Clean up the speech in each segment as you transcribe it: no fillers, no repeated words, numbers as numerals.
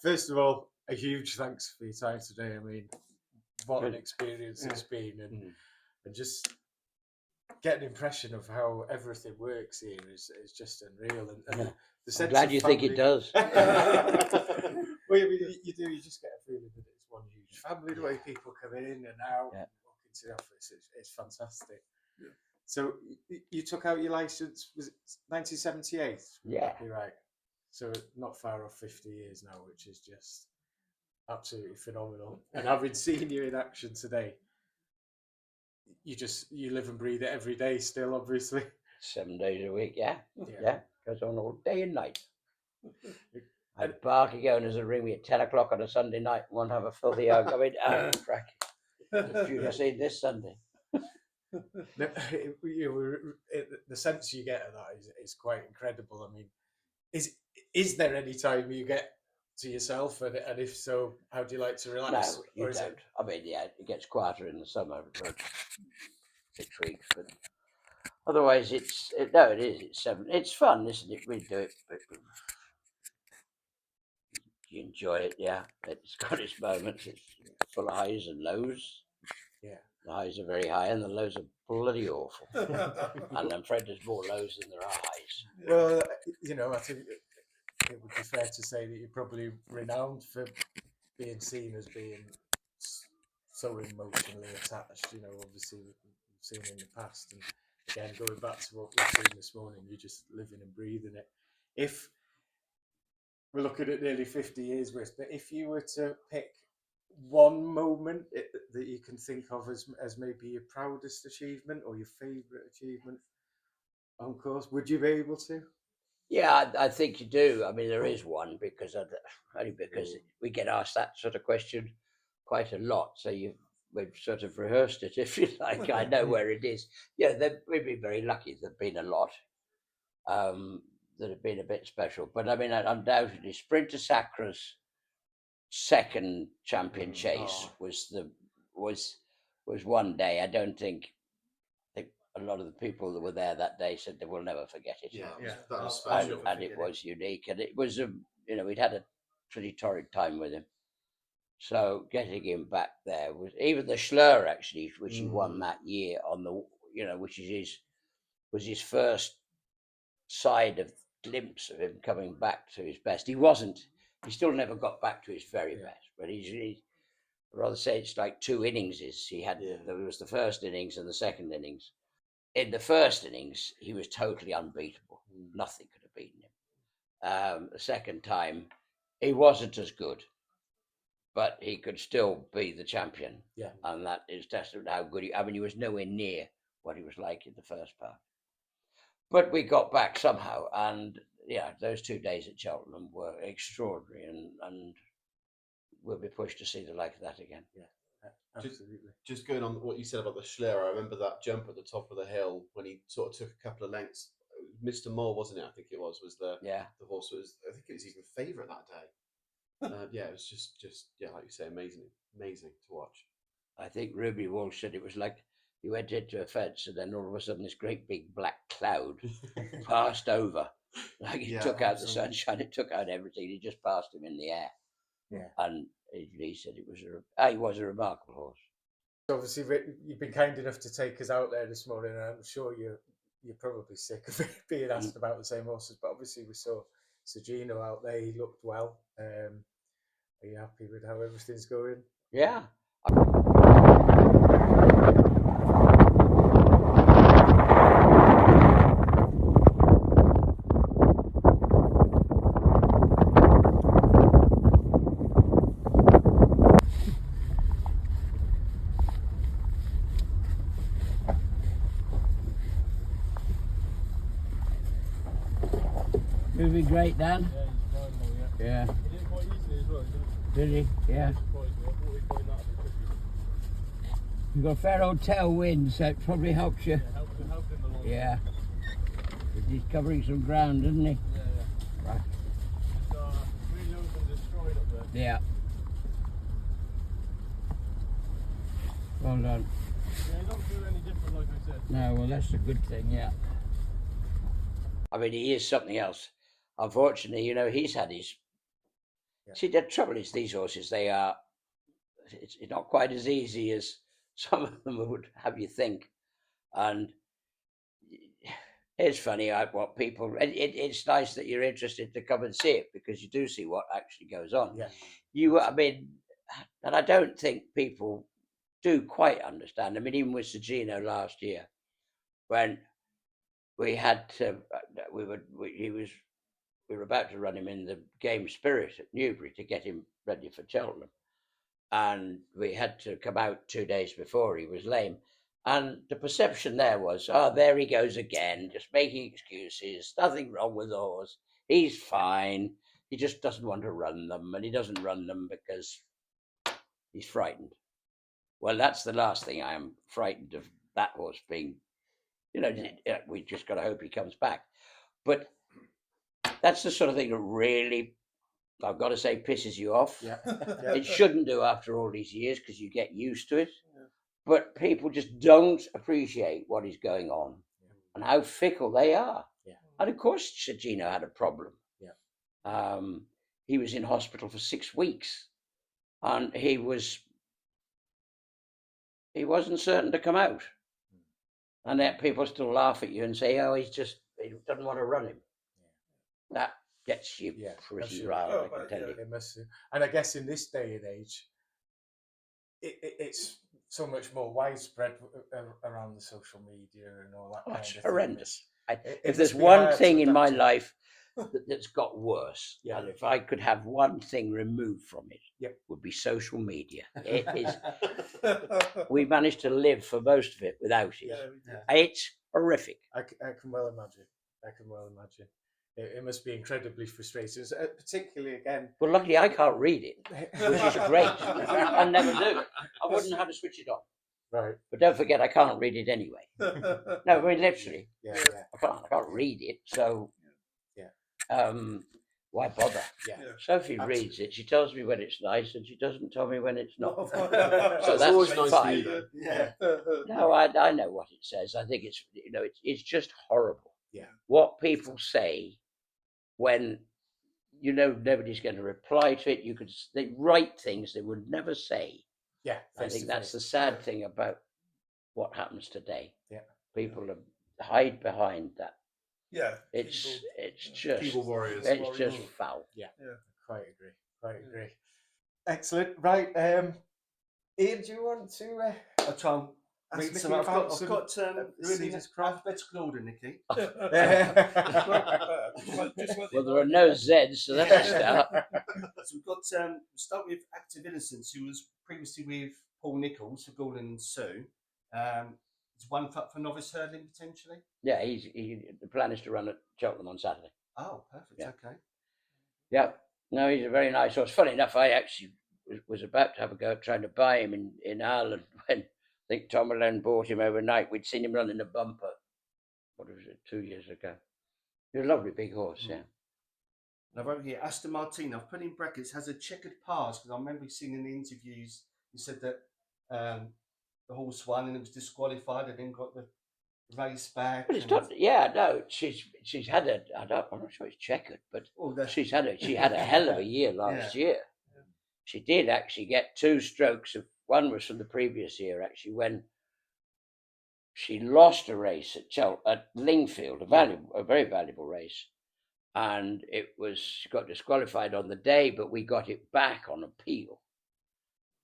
First of all, a huge thanks for your time today. I mean, what an experience it's been, and just get an impression of how everything works here is just unreal. And the sense I'm glad of you family... think it does. Well, I mean, you do. You just get a feeling that it's one huge family. The way people come in and out, and walk into the office, it's fantastic. Yeah. So you took out your license, was it 1978? Yeah. You're right. So not far off 50 years now, which is just absolutely phenomenal. And having seen you in action today, you live and breathe it every day still, obviously. 7 days a week, yeah. Goes on all day and night. I'd bark again as a ring me at 10 o'clock on a Sunday night and won't have a filthy arg. I mean, crack. You can see this Sunday. The sense you get of that is quite incredible. I mean, is there any time you get to yourself, and if so, how do you like to relax? No, you don't. I mean, yeah, it gets quieter in the summer for 6 weeks, but otherwise, it is. It's 7. It's fun, isn't it? We do it, but you enjoy it. Yeah, it's got its moments. It's full of highs and lows. Yeah, the highs are very high, and the lows are bloody awful. And I'm afraid there's more lows than there are highs. Well, I think it would be fair to say that you're probably renowned for being seen as being so emotionally attached. Obviously we've seen in the past, and again, going back to what we've seen this morning, you're just living and breathing it. If we're looking at nearly 50 years worth, but if you were to pick one moment that you can think of as maybe your proudest achievement or your favourite achievement on course, would you be able to? Yeah, I think you do. I mean, there is one only because we get asked that sort of question quite a lot. So we've sort of rehearsed it, if you like. I know where it is. Yeah, we've been very lucky. There've been a lot that have been a bit special. But I mean, undoubtedly, Sprinter Sacra's second champion chase was one day. I think a lot of the people that were there that day said they will never forget it. Yeah, that was special. And it was unique, and it was we'd had a pretty torrid time with him. So getting him back there was even the Schlur actually, which he won that year on the which was his first side of glimpse of him coming back to his best. He still never got back to his very best, but I'd rather say it's like 2 innings he had. There was the first innings and the second innings. In the first innings, he was totally unbeatable. Nothing could have beaten him. The second time, he wasn't as good, but he could still be the champion. Yeah. And that is testament to how good he was nowhere near what he was like in the first part. But we got back somehow, and those 2 days at Cheltenham were extraordinary, and we'll be pushed to see the like of that again. Yeah, absolutely. Just going on what you said about the Schlur, I remember that jump at the top of the hill when he sort of took a couple of lengths. Mr. Moore, wasn't it? I think it was the horse. I think it was even favourite that day. It was just like you say, amazing to watch. I think Ruby Walsh said it was like he went into a fence and then all of a sudden this great big black cloud passed over. Like he took out the sunshine, it took out everything. He just passed him in the air. Yeah. And he said he was a remarkable horse. Obviously, you've been kind enough to take us out there this morning, and I'm sure you're probably sick of being asked about the same horses. But obviously, we saw Gino out there. He looked well. Are you happy with how everything's going? Yeah. It'll be great, Dan. Yeah, he's fine, yeah. He did quite easily as well, did he? Yeah. You've got a fair old tailwind, so it probably helps you. Yeah, helped him along. Yeah. He's covering some ground, isn't he? Yeah. Right. It's really open destroyed up there. Yeah. Well done. Yeah, he don't feel any different, like I said. No, well, that's a good thing, yeah. I mean, he is something else. Unfortunately, he's had his See, the trouble is these horses, they are, it's not quite as easy as some of them would have you think. And it's funny what people, it's nice that you're interested to come and see it, because you do see what actually goes on. Yeah. I mean, and I don't think people do quite understand. I mean, even with Sir Gino last year, when we had to, we were about to run him in the Game Spirit at Newbury to get him ready for Cheltenham, and we had to come out 2 days before. He was lame, and the perception there was, oh, there he goes again, just making excuses. Nothing wrong with the horse. He's fine. He just doesn't want to run them, and he doesn't run them because he's frightened. Well, that's the last thing. I am frightened of that horse being, we just got to hope he comes back. But that's the sort of thing that really, I've got to say, pisses you off. Yeah. It shouldn't do after all these years, because you get used to it. But people just don't appreciate what is going on and how fickle they are. Yeah. And of course, Gino had a problem. Yeah. He was in hospital for 6 weeks, and he wasn't certain to come out. And yet people still laugh at you and say, oh, he doesn't want to run him. Yeah. That gets you pretty riled, I can tell you. It must. And I guess in this day and age, it's so much more widespread around the social media and all that. It's horrendous. It if there's one thing in my life that's got worse, and if I could have one thing removed from it, would be social media. It is. We managed to live for most of it without it. It's horrific. I can well imagine. It must be incredibly frustrating, particularly again. Well, luckily I can't read it, which is great. I never do. I wouldn't know how to switch it on. Right. But don't forget, I can't read it anyway. No, I mean, literally. Yeah. I can't read it, so. Why bother? Yeah. Sophie reads it. She tells me when it's nice, and she doesn't tell me when it's not. So that's always nice fine. to Yeah. No, I know what it says. I think it's just horrible. Yeah. What people say when nobody's going to reply to it. They write things they would never say. Yeah. I think that's the sad thing about what happens today. Yeah. People hide behind that. Yeah, it's just keyboard warriors. It's just foul. Yeah. Quite agree. Excellent. Right, Ian, do you want to? I'll try and read some. I've got really alphabetical order, Nicky. Well, there are no Zs, so that's a start. So we've got start with Active Innocence, who was previously with Paul Nichols for Gordon and Sue. Is one for novice hurdling potentially? Yeah, the plan is to run at Cheltenham on Saturday. Oh, perfect. Yeah. Okay. Yeah. No, he's a very nice horse. Funny enough, I actually was about to have a go at trying to buy him in Ireland when I think Tom Malone bought him overnight. We'd seen him running a bumper. What was it, 2 years ago? He's a lovely big horse, yeah. And I've over here, Aston Martini, I've put in brackets, has a checkered past, because I remember seeing in the interviews, you said that the horse won and it was disqualified and then got the race back. But it's not. Yeah, no. She's had a. I'm not sure it's checkered, but she had a hell of a year last year. Yeah. She did actually get 2 strokes of. One was from the previous year, actually, when she lost a race at Lingfield, a very valuable race, and she got disqualified on the day, but we got it back on appeal,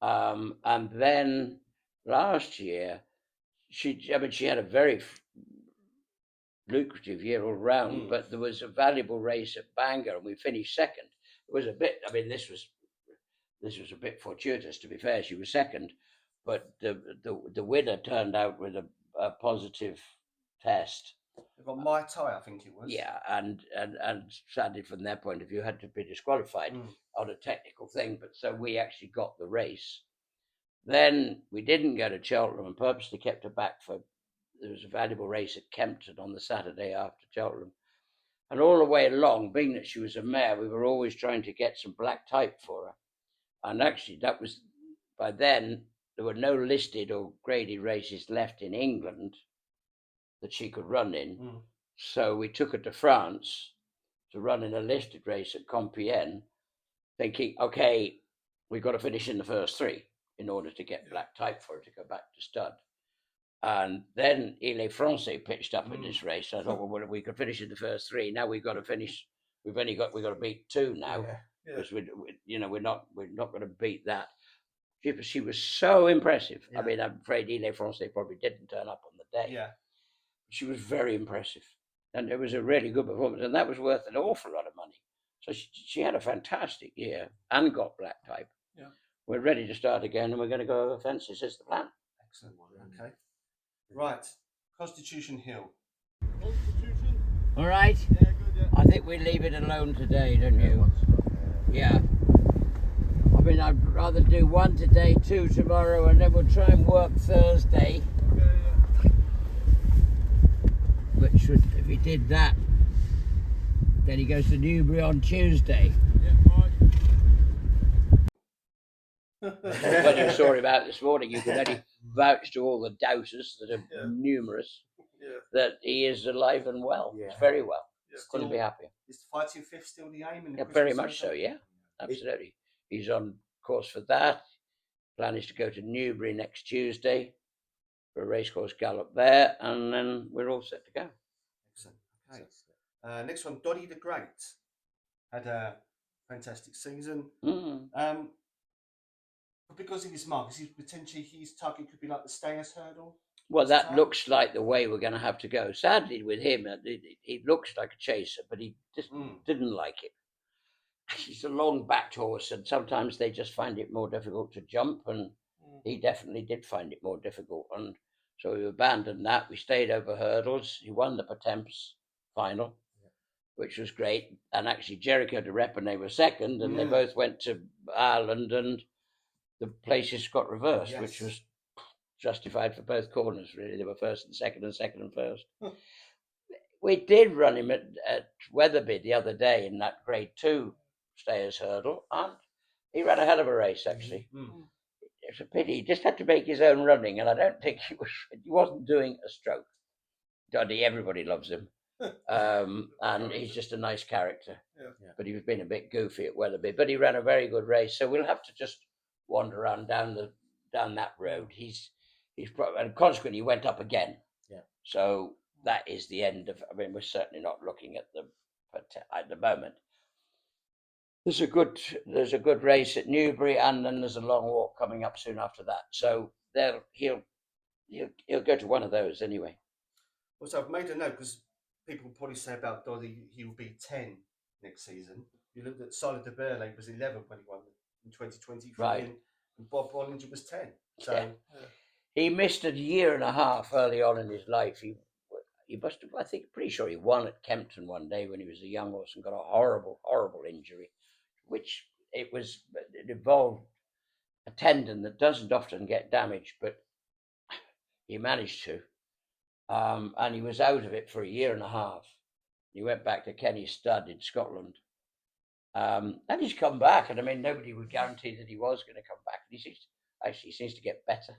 and then. Last year, she had a very lucrative year all round, but there was a valuable race at Bangor, and we finished second. It was a bit. I mean, this was a bit fortuitous, to be fair. She was second, but the winner turned out with a positive test. They got my tie, I think it was. Yeah, and sadly, from their point of view, had to be disqualified on a technical thing. But so we actually got the race. Then we didn't go to Cheltenham and purposely kept her back there was a valuable race at Kempton on the Saturday after Cheltenham. And all the way along, being that she was a mare, we were always trying to get some black type for her. And actually, that was, by then, there were no listed or graded races left in England that she could run in. So we took her to France to run in a listed race at Compiègne. thinking, okay, we've got to finish in the first 3 in order to get black type for it to go back to stud. And then Ile-Francais pitched up in this race. I thought, well, we could finish in the first 3. Now we've got to finish. We've got to beat 2 now, because we're not going to beat that. She was so impressive. I mean, I'm afraid Ile-Francais probably didn't turn up on the day. Yeah, She was very impressive, and it was a really good performance, and that was worth an awful lot of money. So she had a fantastic year and got black type. Yeah, we're ready to start again, and we're going to go over fences. Is the plan? Excellent. Okay. Right. Constitution Hill. All right. Yeah, good, yeah. I think we leave it alone today, don't you? Yeah. I mean, I'd rather do 1 today, 2 tomorrow, and then we'll try and work Thursday. Okay, yeah. Which would, if he did that, then he goes to Newbury on Tuesday. Yeah, right. When you saw him out this morning, you could only vouch to all the doubters that are numerous that he is alive and well. Yeah. He's very well. Yeah. Couldn't be happier. Is fighting fifth still the aim? In the Yeah, very Christmas much so, circle? yeah. Absolutely. He's on course for that. Plan is to go to Newbury next Tuesday for a racecourse gallop there, and then we're all set to go. Excellent. Okay. Next one, Doddiethegreat. Had a fantastic season. But because of his mark, is he potentially his target could be like the Stayers Hurdle? Well, that looks like the way we're going to have to go. Sadly, with him, he looks like a chaser, but he just didn't like it. He's a long-backed horse, and sometimes they just find it more difficult to jump, and he definitely did find it more difficult. And so we abandoned that. We stayed over hurdles. He won the Patemps final, which was great. And actually, Jeriko Du Reponent were second, and they both went to Ireland, and the places got reversed, which was justified for both corners, really. They were first and second and first. We did run him at Wetherby the other day in that grade 2 Stayers Hurdle, and he ran a hell of a race, actually. It's a pity. He just had to make his own running, and I don't think he wasn't doing a stroke. Doddy, everybody loves him. And he's just a nice character. But he was being a bit goofy at Wetherby. But he ran a very good race, so we'll have to just wander around down that road. He's probably, and consequently he went up again. So that is the end of. I mean, we're certainly not looking at at the moment. There's a good race at Newbury, and then there's a long walk coming up soon after that. So he'll go to one of those anyway. Well, so I've made a note because people probably say about Doddy he will be 10 next season. You looked at Silent de Burley was 11 when he won in 2020, right? And Bob Bollinger was 10. So he missed a year and a half early on in his life. He must have. I think pretty sure he won at Kempton one day when he was a young horse and got a horrible injury, which it involved a tendon that doesn't often get damaged, but he managed to. And he was out of it for a year and a half. He went back to Kenny Stud in Scotland. And he's come back, and I mean, nobody would guarantee that he was going to come back. And he seems to get better.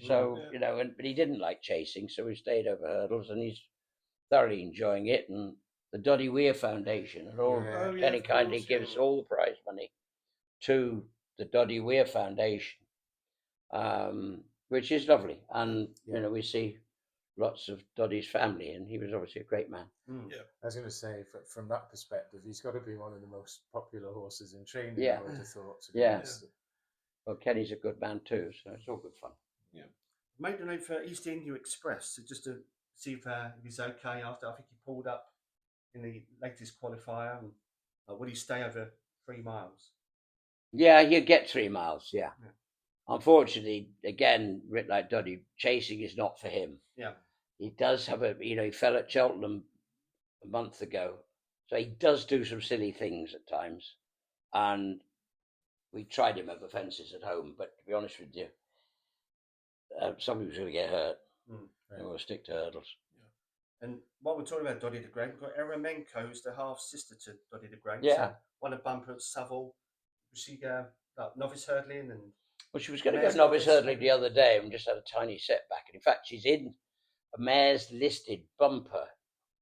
So, but he didn't like chasing, so he stayed over hurdles, and he's thoroughly enjoying it. And the Doddy Weir Foundation and all, Kenny kindly gives all the prize money to the Doddy Weir Foundation, which is lovely. And, we see lots of Doddy's family, and he was obviously a great man. I was going to say, from that perspective, he's got to be one of the most popular horses in training. I would have thought. Well, Kenny's a good man too, so it's all good fun. Made a note for East India Express, so just to see if he's okay after. I think he pulled up in the latest qualifier. And, will he stay over 3 miles? Yeah, he'll get 3 miles. Yeah. Unfortunately, again, like Doddy, chasing is not for him. He does have he fell at Cheltenham a month ago, so he does do some silly things at times, and we tried him over fences at home, but to be honest with you, somebody was going to get hurt. And we'll stick to hurdles. And while we're talking about Doddiethegreat, we've got Eremenko, who's the half sister to Doddiethegreat. Yeah. So won a bumper at Savile. Was she novice hurdling? Well, she was going to go novice hurdling the other day and just had a tiny setback. And in fact, she's in a mare's listed bumper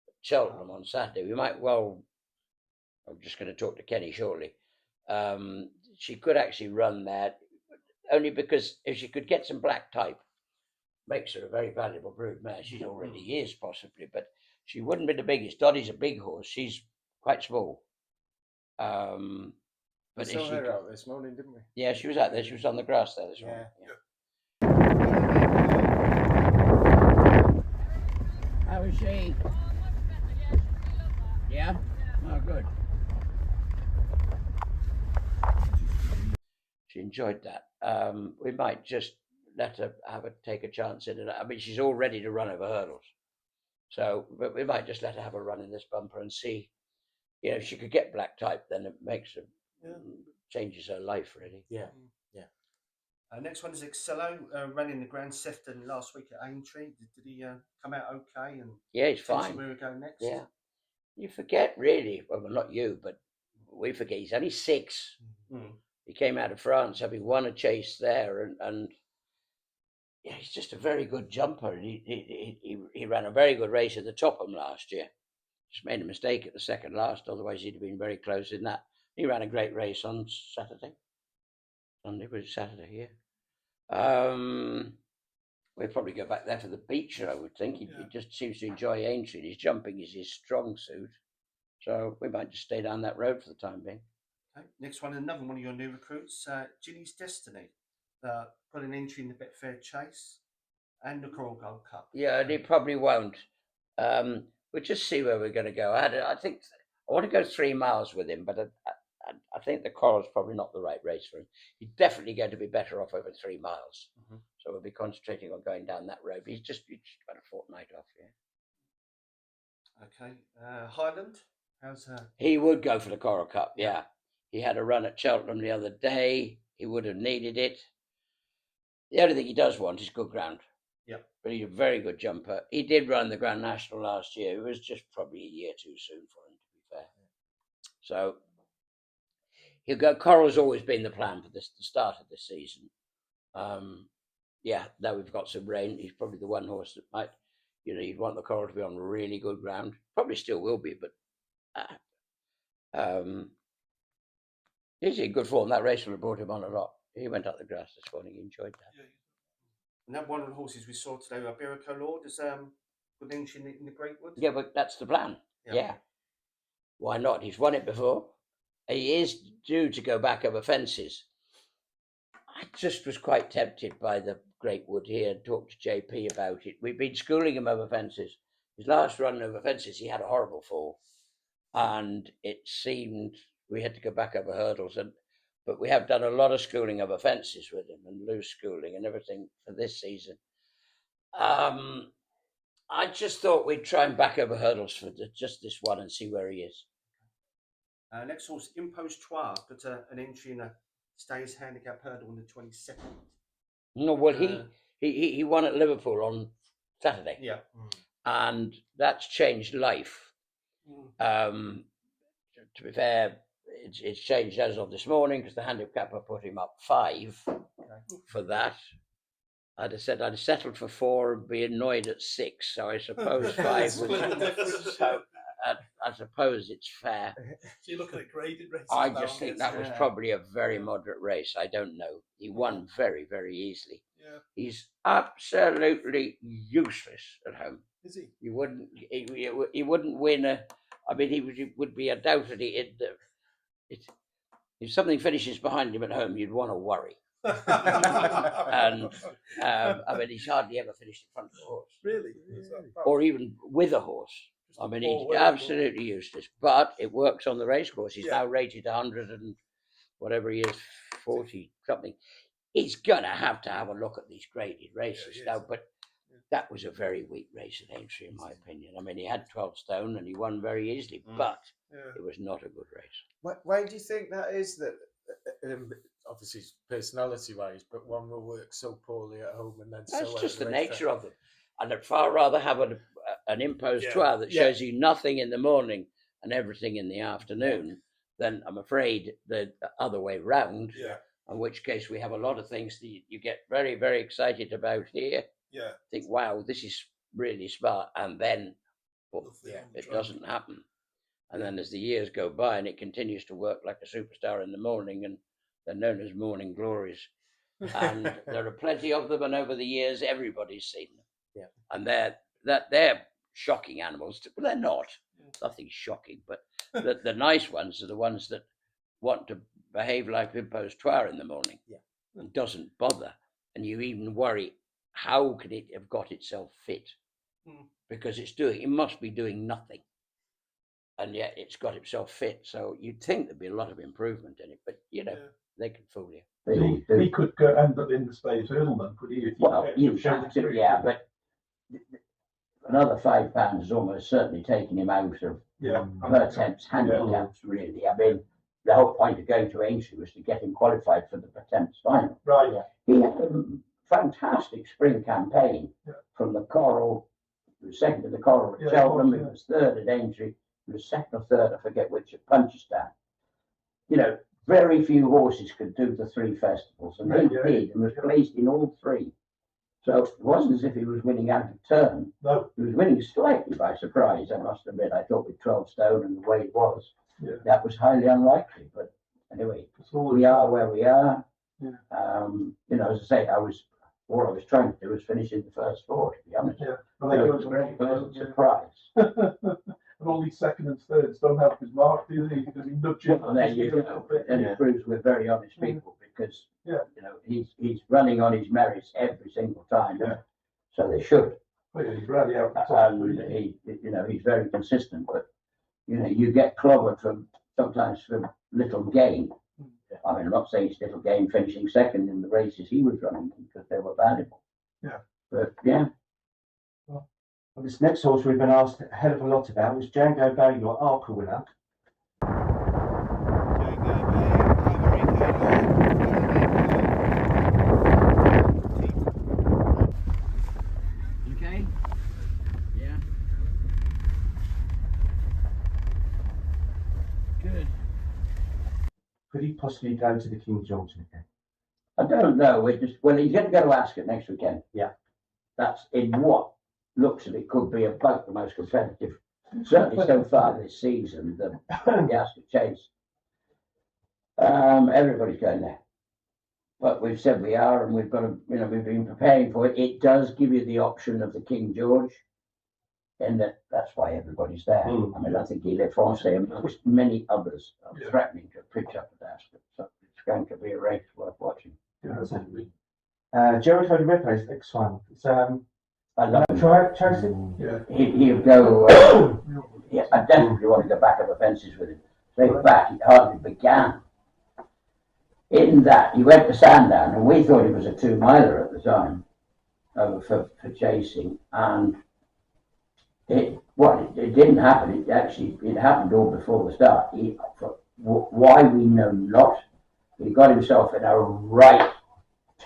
at Cheltenham on Saturday. We might I'm just going to talk to Kenny shortly. She could actually run there, only because if she could get some black type, makes her a very valuable brood mare. She's already is possibly, but she wouldn't be the biggest. Doddie's a big horse. She's quite small. But saw her out this morning, didn't we? Yeah, she was out there. She was on the grass there this morning. Yeah. How is she? Yeah? Oh, good. She enjoyed that. We might just let her take a chance in it. I mean, she's all ready to run over hurdles. So, but we might just let her have a run in this bumper and see. You know, if she could get black type, then it makes her, changes her life, really. Yeah. Next one is Excello, ran in the Grand Sefton last week at Aintree. Did he come out okay? And yeah, he's fine. Where we go next? Yeah. You forget, really, well, not you, but we forget he's only 6. He came out of France, having won a chase there, and yeah, he's just a very good jumper. He ran a very good race at the Topham last year. Just made a mistake at the second last, otherwise he'd have been very close in that. He ran a great race on Saturday. Sunday was Saturday, yeah. We'll probably go back there for the Beecher, I would think. He just seems to enjoy Aintree. His jumping is his strong suit. So we might just stay down that road for the time being. Okay. Next one, another one of your new recruits, Ginny's Destiny. Put an entry in the Betfair Chase and the Coral Gold Cup. Yeah, and he probably won't. We'll just see where we're going to go. I think I want to go 3 miles with him, but I think the Coral's probably not the right race for him. He's definitely going to be better off over 3 miles. So we'll be concentrating on going down that road. He's just about a fortnight off, Okay. Hyland, how's he would go for the Coral Cup, yeah. He had a run at Cheltenham the other day. He would have needed it. The only thing he does want is good ground. Yeah. But he's a very good jumper. He did run the Grand National last year. It was just probably a year too soon for him, to be fair. So he'll go. Coral's always been the plan for this, the start of this season. Now we've got some rain. He's probably the one horse that might, you'd want the Coral to be on really good ground. Probably still will be, but he's in good form. That race will have brought him on a lot. He went up the grass this morning. He enjoyed that. Yeah. And that one of the horses we saw today, Iberico Lord, is good entry in the Great Wood. Yeah, but that's the plan. Yeah. Why not? He's won it before. He is due to go back over fences. I just was quite tempted by the Great Wood here and talked to JP about it. We've been schooling him over fences. His last run over fences, he had a horrible fall. And it seemed we had to go back over hurdles. But we have done a lot of schooling over fences with him and loose schooling and everything for this season. I just thought we'd try and back over hurdles for just this one and see where he is. Next horse, Impostoir, put an entry in a Stays handicap hurdle on the 22nd. No, well, he won at Liverpool on Saturday. Yeah. And that's changed life. To be fair, it's changed as of this morning because the handicapper put him up 5 for that. I'd have said I'd have settled for 4 and be annoyed at 6. So I suppose 5 was. So I suppose it's fair. So you're looking at graded races. I just think that was probably a very moderate race. I don't know. He won very, very easily. Yeah. He's absolutely useless at home. Is he? He wouldn't win he would be undoubtedly if something finishes behind him at home, you'd want to worry. And he's hardly ever finished in front of a horse. Really? Or even with a horse. He's absolutely useless. But it works on the racecourse. He's now rated 100 and whatever he is, 40 something. He's gonna have to have a look at these graded races now. But that was a very weak race at Aintree, in my opinion. He had 12 stone and he won very easily, but it was not a good race. Why do you think that is? That obviously personality-wise, but one will work so poorly at home and then that's so just the nature of them. And I'd far rather have an Impostoir that shows you nothing in the morning and everything in the afternoon than, I'm afraid, the other way round. Yeah. In which case we have a lot of things that you get very, very excited about here. Yeah. Think, wow, this is really smart, and then it doesn't happen. And then as the years go by and it continues to work like a superstar in the morning, and they're known as morning glories. And there are plenty of them, and over the years everybody's seen them. Yeah. And they're shocking animals. Well, they're not. Nothing shocking, but the nice ones are the ones that want to behave like Impostoir in the morning. Yeah. And doesn't bother. And you even worry, how could it have got itself fit? Because it must be doing nothing. And yet it's got itself fit. So you'd think there'd be a lot of improvement in it, but they can fool you. He could end up in the Space Hurdleman, could he? Well, you have to, yeah, but another £5 is almost certainly taking him out of per temps handicaps, really. I mean, the whole point of going to Aintree was to get him qualified for the temps final. Right. Yeah. He had a fantastic spring campaign from the Coral. He was second to the Coral at Cheltenham. He was third at Aintree. He was second or third, I forget which, at Punchestown. Very few horses could do the 3 festivals, and he did, and was placed in all 3. So it wasn't as if he was winning out of turn. No. He was winning slightly by surprise, I must admit. I thought with 12 stone and the way it was, that was highly unlikely. But anyway, we are where we are. Yeah. As I say, all I was trying to do was finish in the first 4, to be honest. Yeah. Well, it was a very pleasant surprise. And all these second and thirds don't help his mark, do they? Because he nudges. Well, there you go. And it proves we're very honest people, because he's running on his merits every single time. Yeah. So they should. Well, he's really out the top. And he's very consistent, but you get clobbered sometimes for little gain. I mean, I'm not saying it's little gain finishing second in the races he was running, because they were valuable. Yeah. But yeah. Well, this next horse we've been asked a hell of a lot about was Jango Baie, your ARCA winner. Okay. Yeah. Good. Could he possibly go to the King George again? I don't know. He's going to go to Ascot next weekend. Yeah. That's in what looks as it could be about the most competitive, certainly so far this season, the Ascot Chase. Everybody's going there. But we've said we are, and we've got to, we've been preparing for it. It does give you the option of the King George, and that's why everybody's there. I mean, I think Il est Français, amongst many others, are threatening to pitch up at Ascot. So it's going to be a race worth watching. Yeah, absolutely. Jeriko Du Reponent, next one. It's I love him. try chasing. Yeah. He'll go. I definitely want to go back over fences with him. So back, it hardly began. In that, he went to Sandown, and we thought he was a 2-miler at the time for chasing, and it didn't happen. It happened all before the start. Why we know not. He got himself in a right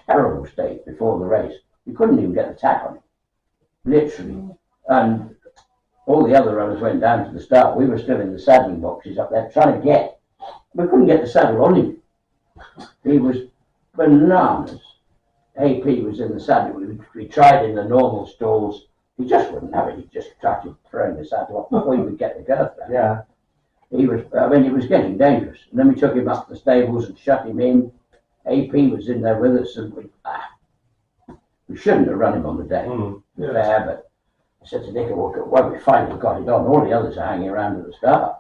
terrible state before the race. He couldn't even get the tack on him, literally. And all the other runners went down to the start. We were still in the saddling boxes up there trying to get. We couldn't get the saddle on him. He was bananas. AP was in the saddle. We tried in the normal stalls. He just wouldn't have it. He just started throwing the saddle off before he could get the girth down. Yeah. It was getting dangerous. And then we took him up to the stables and shut him in. AP was in there with us, and we shouldn't have run him on the day. Fair, but I said to Nicky, well, we finally got it on. All the others are hanging around at the start.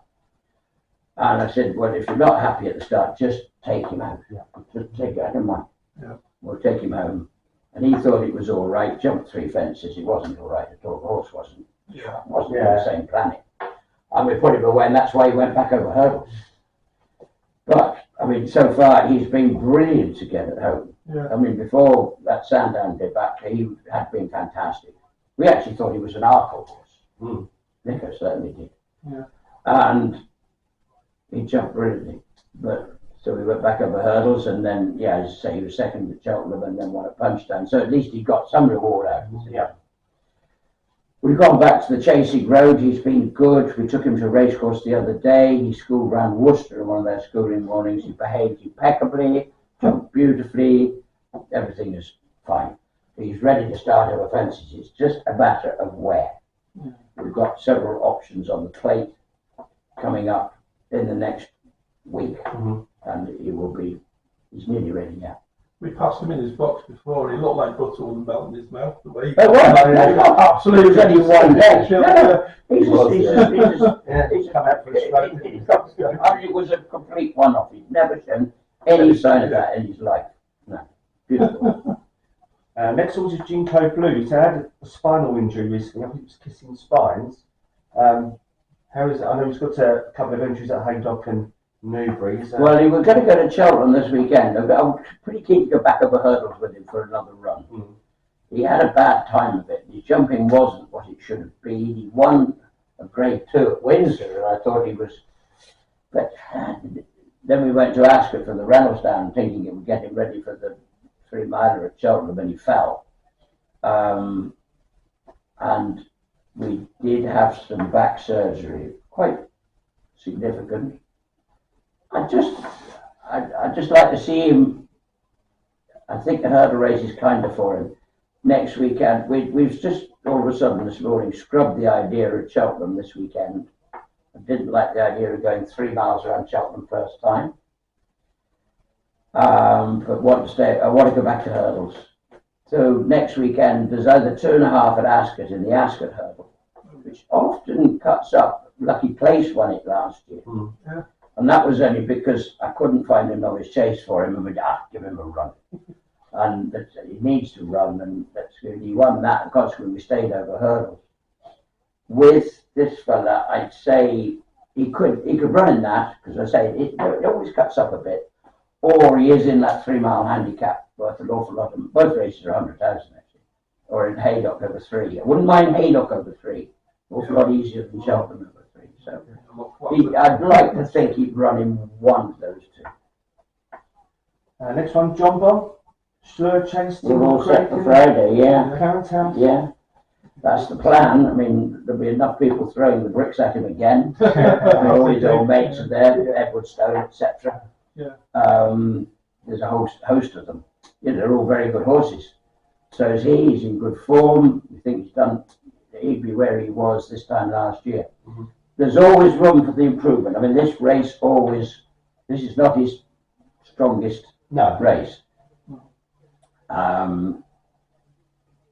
And I said, well, if you're not happy at the start, just take him out. Just take it out of mind. Yeah. We'll take him home. And he thought it was all right. Jumped 3 fences. It wasn't all right at all. The horse wasn't on the same planet. And we put him away, and that's why he went back over hurdles. But, I mean, so far, he's been brilliant to get at home. Yeah. I mean, before that Sandown debacle, he had been fantastic. We actually thought he was an Arkle horse. Nico certainly did. Yeah. And he jumped brilliantly. But so we went back over hurdles, and then, as I say, he was second at Cheltenham and then won at Punchestown. So at least he got some reward out of it. Yeah. We've gone back to the chasing road. He's been good. We took him to a racecourse the other day. He schooled round Worcester in one of their schooling mornings. He behaved impeccably, jumped beautifully. Everything is fine. He's ready to start over fences. It's just a matter of where. We've got several options on the plate. coming up in the next week, and he's nearly ready now. We passed him in his box before. He looked like butter with a melt in his mouth. The way he Absolutely. It was only one day. He's come out for a stroke. It was a complete one-off. He'd never shown any sign of that in his life. No, beautiful. Next horse is Jinko Blue. He's had a spinal injury recently. I think he was kissing spines. How is it? I know he's got a couple of injuries at Haydock and Newbury. Well, he was going to go to Cheltenham this weekend. I was pretty keen to go back over hurdles with him for another run. He had a bad time of it. His jumping wasn't what it should have been. He won a grade 2 at Windsor, and I thought he was. But then we went to Ascot for the Reynolds Down, thinking it would get him ready for the 3 miler at Cheltenham, and he fell. And we did have some back surgery, quite significant. I just like to see him. I think the hurdle race is kind of for him. Next weekend, we've just all of a sudden this morning scrubbed the idea of Cheltenham this weekend. I didn't like the idea of going 3 miles around Cheltenham first time. But I want to go back to hurdles. So next weekend, there's either 2.5 at Ascot in the Ascot hurdle, which often cuts up. Lucky Place won it last year. Yeah. And that was only because I couldn't find a novice chase for him, and we'd give him a run. And he needs to run, and that's good. He won that, and consequently we stayed over hurdles. With this fella, I'd say he could run in that, because I say it always cuts up a bit, or he is in that 3 mile handicap worth an awful lot of. Both races are 100,000 actually, or in Haydock over 3. I wouldn't mind Haydock over 3. Awful lot easier than Cheltenham over 3. So I'd like to think he'd run in one of those 2. Next one, Jonbon. Slur chase. We're all set for Friday, yeah. Clarence House. Yeah. That's the plan. I mean, there'll be enough people throwing the bricks at him again. All his old mates are there, Edward Stone, etc. Yeah. There's a host of them. Yeah, they're all very good horses. So is he. He's in good form. We think he'd be where he was this time last year. There's always room for the improvement. I mean, this is not his strongest race.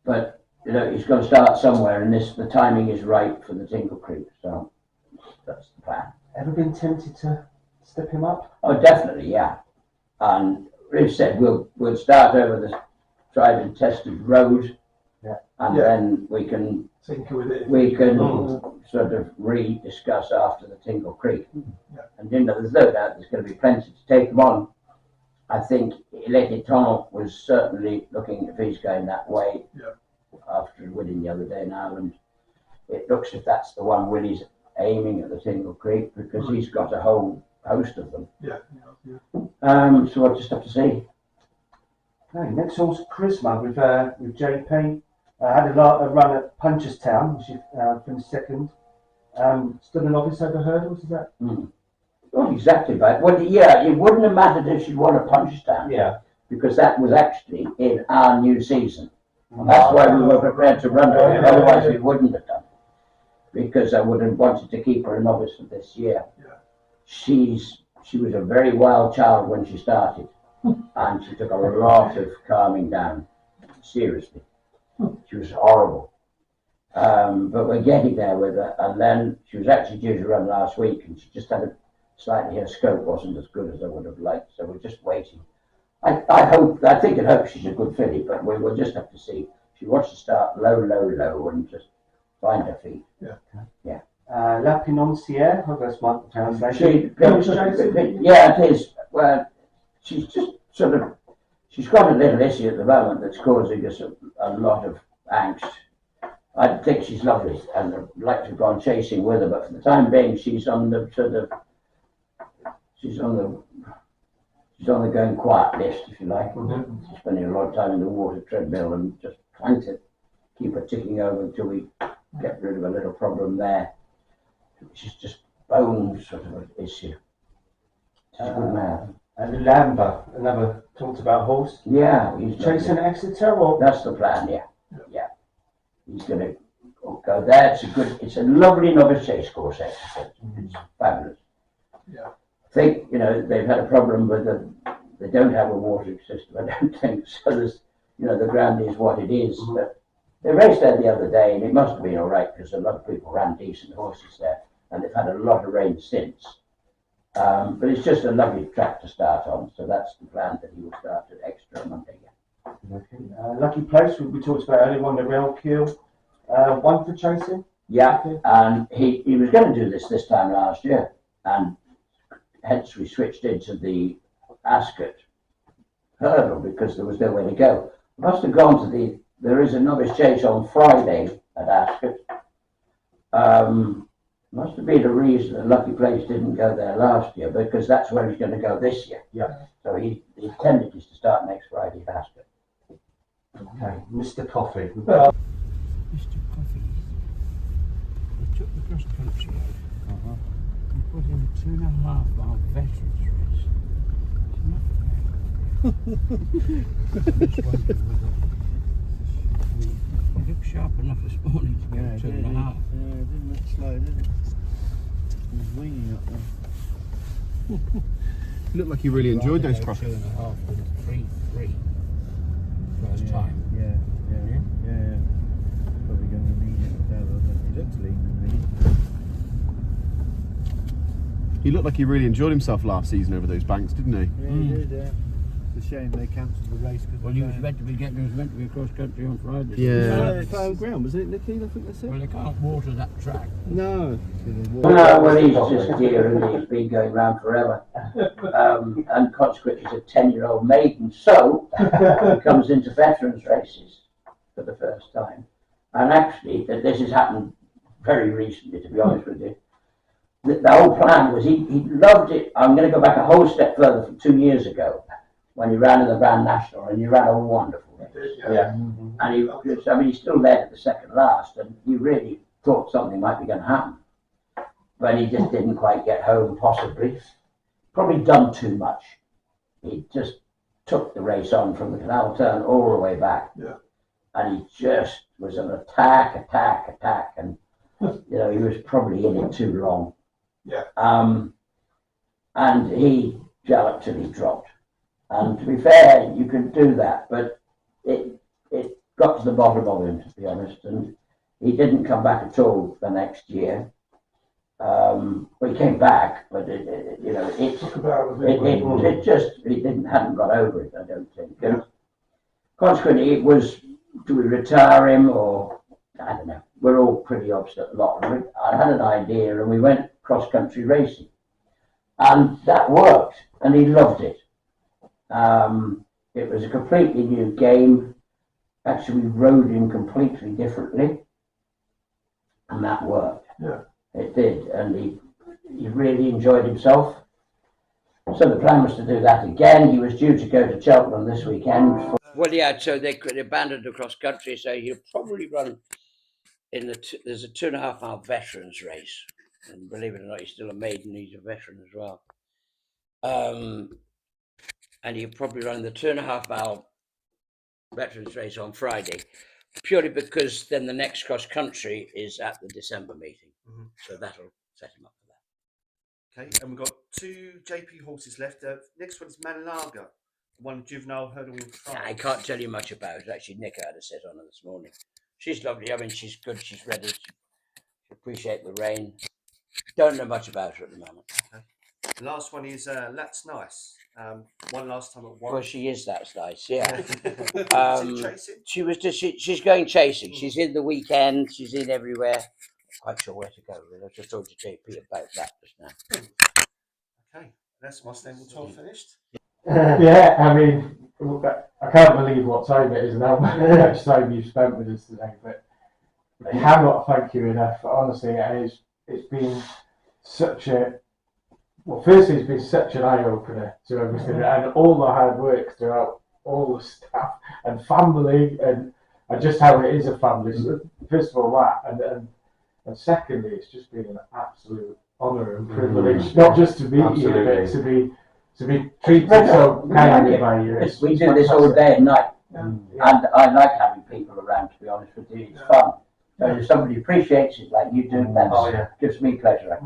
But he's got to start somewhere, and the timing is right for the Jinko Creek, so that's the plan. Ever been tempted to step him up? Oh, definitely, yeah. And Rich said we'll start over the tried and tested road, and then we can sort of re-discuss after the Tingle Creek. And there's no doubt there's going to be plenty to take them on. I think L'Equitant was certainly looking, if he's going that way, after winning the other day in Ireland. It looks if that's the one Willie's aiming at the Tingle Creek, because he's got a whole host of them. So we'll just have to see. Okay, next horse, Khrisma with JP. Had a run at Punchestown, which is finished second. Still a novice over hurdles, is that? Not exactly, but it wouldn't have mattered if she'd won a Punchestown. Yeah. Because that was actually in our new season. And that's why we were prepared to run her. Otherwise, we wouldn't have done. Because I would have wanted to keep her a novice for this year. She was a very wild child when she started, and she took a lot of calming down. Seriously, she was horrible. But we're getting there with her. And then she was actually due to run last week, and she just had her scope wasn't as good as I would have liked. So we're just waiting. I think and hope she's a good filly, but we will just have to see. She wants to start low, and just find her feet. La Pinsonniere, I hope that's my translation. Yeah, it is. Well, she's just she's got a little issue at the moment that's causing us a lot of angst. I think she's lovely, and I'd like to have gone chasing with her, but for the time being, she's on the going quiet list, if you like. She's spending a lot of time in the water treadmill and just trying to keep her ticking over until we get rid of a little problem there. She's just bone sort of an issue. She's a good man. And Lulamba, another talked about horse. Yeah, he's chasing Exeter, or that's the plan. Yeah. He's going to go there. It's a lovely novice chase course. Exercise. It's fabulous. Yeah. I think they've had a problem with they don't have a watering system. I don't think so. There's the ground is what it is. But they raced there the other day, and it must have been all right because a lot of people ran decent horses there, and they've had a lot of rain since. But it's just a lovely track to start on, so that's the plan that he will start at Extra on Monday. Okay. Lucky place, we talked about earlier on the rail kill. One for chasing? Yeah, and he was going to do this time last year, and hence we switched into the Ascot hurdle because there was nowhere to go. Must have gone to there is a novice chase on Friday at Ascot. Must have been a reason that Lucky Place didn't go there last year because that's where he's going to go this year. Yeah. So he intended is to start next Friday at Ascot. Okay, Mr. Coffey. Mr. Coffey. We took the cross country out and put in a 2.5 mile veterans race. It's not fair. It looked sharp enough this morning to go 2.5. Yeah, it didn't look slow, did it? It was winging up there. It looked like he really enjoyed those cross. 2.5 and 3 first time. Yeah. Probably going to lean it whatever, but he looked lean and mean. He looked like he really enjoyed himself last season over those banks, didn't he? Yeah, he did, yeah. It's a shame they cancelled the race. Well, he was meant to be across country on Friday. Yeah. Foul ground, wasn't it, Nicky? I think that's it. Well, they can't water that track. No. Well, he's just dear and he's been going round forever. And consequently, he's a 10-year-old maiden, so he comes into veterans races for the first time. And actually, this has happened very recently, to be honest with you. The whole plan was he loved it. I'm going to go back a whole step further from 2 years ago when he ran in the Grand National, and he ran a wonderful race. Yeah. And he still led at the second last, and he really thought something might be going to happen. But he just didn't quite get home, possibly. Probably done too much. He just took the race on from the canal turn all the way back. Yeah. And he just was an attack, and he was probably in it too long. Yeah. And he galloped till he dropped. And to be fair, you can do that, but it got to the bottom of him, to be honest, and he didn't come back at all the next year. Well, he came back, but he hadn't got over it, I don't think. And consequently, it was, do we retire him or, I don't know, we're all pretty upset lot. I had an idea and we went cross-country racing. And that worked, and he loved it. It was a completely new game. Actually, we rode him completely differently, and that worked. Yeah. It did, and he really enjoyed himself. So the plan was to do that again. He was due to go to Cheltenham this weekend. Well, yeah, so they abandoned the cross country, so he'll probably run in there's a 2.5 mile veterans race. And believe it or not, he's still a maiden, he's a veteran as well. And he'll probably run the 2.5 mile veterans race on Friday, purely because then the next cross country is at the December meeting. Mm-hmm. So that'll set him up for that. Okay, and we've got 2 JP horses left. Next one is Manlaga, one juvenile hurdle in France. I can't tell you much about it. Actually, Nick had a set on her this morning. She's lovely. I mean, she's good. She's ready. She appreciate the rain. Don't know much about her at the moment. Okay. The last one is That's Nice. One last time at one. Well, she is That's Nice. Yeah. Chasing? She was just. She's going chasing. She's in the weekend. She's in everywhere. Not quite sure where to go. Really. I just talked to JP about that just now. Okay, that's my stable 12 finished. Yeah, I mean, I can't believe what time it is now. How much time you've spent with us today, but I cannot thank you enough. Honestly, it's been such a, well, firstly, it's been such an eye-opener to everything, and all the hard work throughout all the staff and family, and just how it is a family. So first of all, that, and secondly, it's just been an absolute honour and privilege, not just to meet you, but to be treated so kindly by you. We do this all day and night, and I like having people around. To be honest with you, it's fun. So if somebody appreciates it like you do, that gives me pleasure.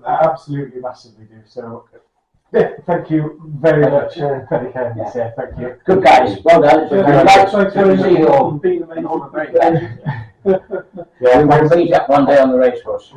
I absolutely massively do. So, thank you very much. Thank you. Good guys. Well done. It's good to see you all. Been amazing. All very glad. We'll meet up one day on the racecourse.